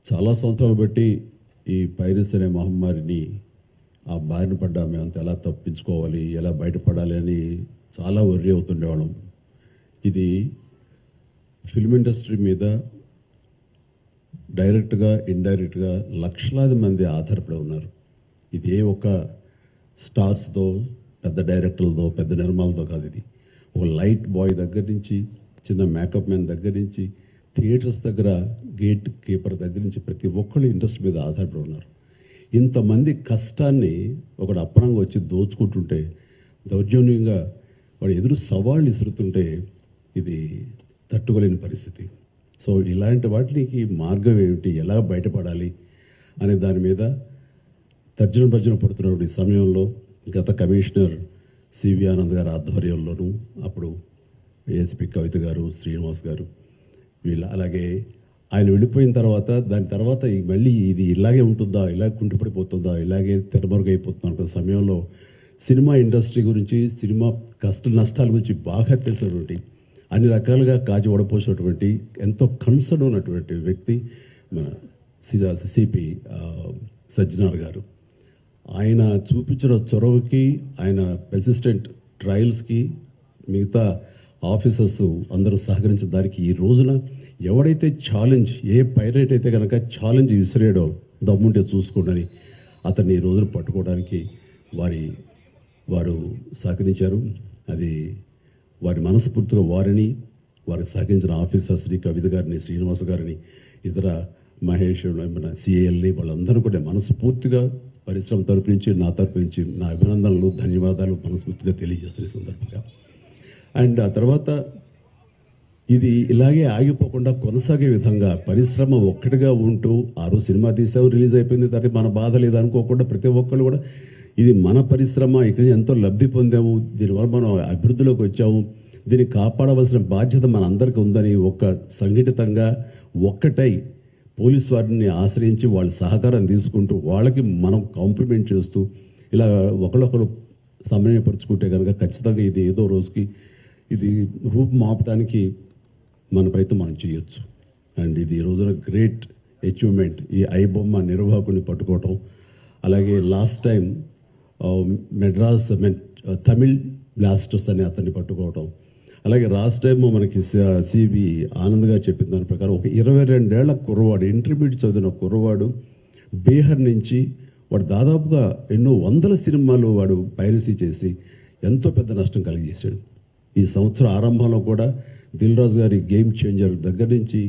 చాలా సంవత్సరాలు బట్టి ఈ పైరసీ అనే మహమ్మారిని ఆ బారిన పడ్డా మేమంతా ఎలా తప్పించుకోవాలి, ఎలా బయటపడాలి అని చాలా వర్రీ అవుతుండేవాళ్ళం. ఇది ఫిల్మ్ ఇండస్ట్రీ మీద డైరెక్ట్గా ఇండైరెక్ట్గా లక్షలాది మంది ఆధారపడి ఉన్నారు. ఇది ఏ ఒక స్టార్స్తో, పెద్ద డైరెక్టర్లతో, పెద్ద నిర్మాలతో కాదు. ఇది ఒక లైట్ బాయ్ దగ్గర నుంచి, చిన్న మేకప్ మ్యాన్ దగ్గర నుంచి, థియేటర్స్ దగ్గర గేట్ కీపర్ దగ్గర నుంచి ప్రతి ఒక్కళ్ళు ఇండస్ట్రీ మీద ఆధారపడి ఉన్నారు. ఇంతమంది కష్టాన్ని ఒకడు అప్పనంగా వచ్చి దోచుకుంటుంటే, దౌర్జన్యంగా వాడు ఎదురు సవాళ్ళు ఇసురుతుంటే ఇది తట్టుకోలేని పరిస్థితి. సో ఇలాంటి వాటికి మార్గం ఏమిటి, ఎలా బయటపడాలి అనే దాని మీద తర్జన భర్జన పడుతున్నటువంటి సమయంలో గత కమిషనర్ సివి ఆనంద్ గారి ఆధ్వర్యంలోనూ, అప్పుడు ఏఎస్పీ కవిత గారు, శ్రీనివాస్ గారు, వీళ్ళు, అలాగే ఆయన వెళ్ళిపోయిన తర్వాత దాని తర్వాత మళ్ళీ ఇది ఇలాగే ఉంటుందా, ఇలాగే కుంటుపడిపోతుందా, ఇలాగే తెరమరుగైపోతుందా అనుకున్న సమయంలో సినిమా ఇండస్ట్రీ గురించి, సినిమా కష్ట నష్టాల గురించి బాగా తెలిసినటువంటి, అన్ని రకాలుగా కాచి వడపోసినటువంటి, ఎంతో కన్సర్న్ ఉన్నటువంటి వ్యక్తి మన సిపి సజ్జనార్ గారు. ఆయన చూపించిన చొరవకి, ఆయన పెర్సిస్టెంట్ ట్రయల్స్కి మిగతా ఆఫీసర్స్ అందరూ సహకరించిన దానికి ఈ రోజున ఎవడైతే ఛాలెంజ్, ఏ పైరేట్ అయితే కనుక ఛాలెంజ్ విసిరేయడో దమ్ముంటే చూసుకోండి అతన్ని ఈ రోజున పట్టుకోవడానికి వారు సహకరించారు. అది వారి మనస్ఫూర్తిగా వారికి సహకరించిన ఆఫీసర్స్ని, కవిత గారిని, శ్రీనివాస్ గారిని, ఇతర మహేష్, మన సిఏఎల్ని, వాళ్ళందరూ కూడా మనస్ఫూర్తిగా పరిశ్రమ తరపు నుంచి, నా తరపు నుంచి నా అభినందనలు, ధన్యవాదాలు మనస్ఫూర్తిగా తెలియజేస్తున్న సందర్భంగా. అండ్ ఆ తర్వాత ఇది ఇలాగే ఆగిపోకుండా కొనసాగే విధంగా పరిశ్రమ ఒక్కటిగా ఉంటూ, ఆరు సినిమా తీసాము, రిలీజ్ అయిపోయింది, దానికి మన బాధ లేదు అనుకోకుండా ప్రతి ఒక్కళ్ళు కూడా ఇది మన పరిశ్రమ, ఇక్కడ ఎంతో లబ్ధి పొందాము, దీనివల్ల మనం అభివృద్ధిలోకి వచ్చాము, దీన్ని కాపాడవలసిన బాధ్యత మన అందరికీ ఉందని ఒక సంఘటితంగా ఒక్కటై పోలీసు వారిని ఆశ్రయించి వాళ్ళ సహకారం తీసుకుంటూ వాళ్ళకి మనం కాంప్లిమెంట్ చేస్తూ ఇలా ఒకరొకరు సమన్వయపరుచుకుంటే కనుక ఖచ్చితంగా ఇది ఏదో రోజుకి ఇది రూపుమాపడానికి మన ప్రయత్నం మనం చేయొచ్చు. అండ్ ఇది ఈ రోజున గ్రేట్ అచీవ్మెంట్, ఈ ఐబొమ్మ నిర్వాహకుని పట్టుకోవటం. అలాగే last time Madras Tamil blasters అని అతన్ని పట్టుకోవటం. అలాగే లాస్ట్ టైం మనకి సివి ఆనంద్ గారు చెప్పిన దాని ప్రకారం ఒక 22 ఏళ్ల కుర్రవాడు, ఇంటర్మీడియట్ చదివిన కుర్రవాడు, బీహార్ నుంచి వాడు దాదాపుగా ఎన్నో వందల సినిమాలు వాడు పైరసీ చేసి ఎంతో పెద్ద నష్టం కలిగజేశాడు. ఈ సంవత్సరం ఆరంభంలో కూడా దిల్ రాజు గారి గేమ్ చేంజర్ దగ్గర నుంచి